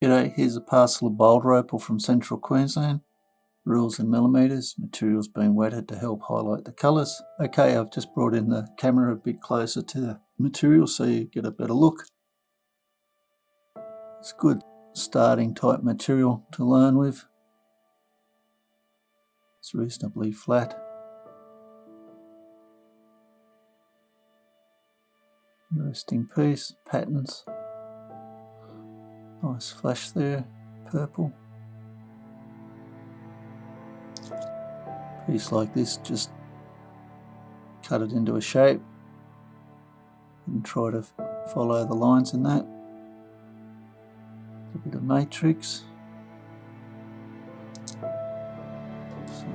G'day, here's a parcel of Boulder Opal from central Queensland. Rules in millimetres, materials being wetted to help highlight the colours. Okay, I've just brought in the camera a bit closer to the material so you get a better look. It's good starting type material to learn with. It's reasonably flat. Interesting piece, patterns. Nice flash there, purple. Piece like this, just cut it into a shape and try to follow the lines in that. A bit of matrix. So,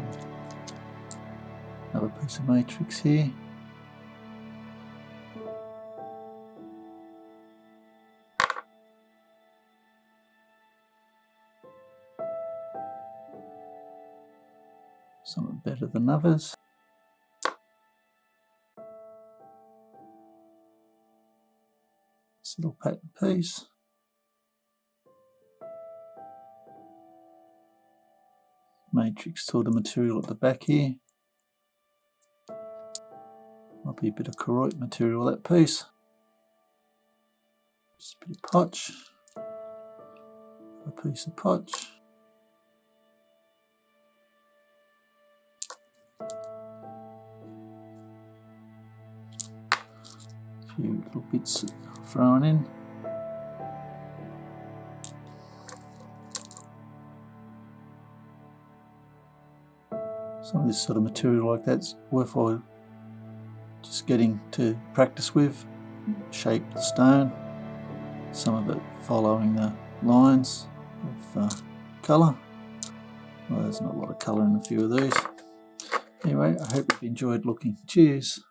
another piece of matrix here. Some are better than others. This little pattern piece. Matrix sort of material at the back here. Might be a bit of Koroite material, that piece. Just a bit of potch. A piece of potch. A few little bits thrown in. Some of this sort of material like that's worthwhile just getting to practice with. Shape the stone, some of it following the lines of colour. Well, there's not a lot of colour in a few of these. Anyway, I hope you've enjoyed looking. Cheers.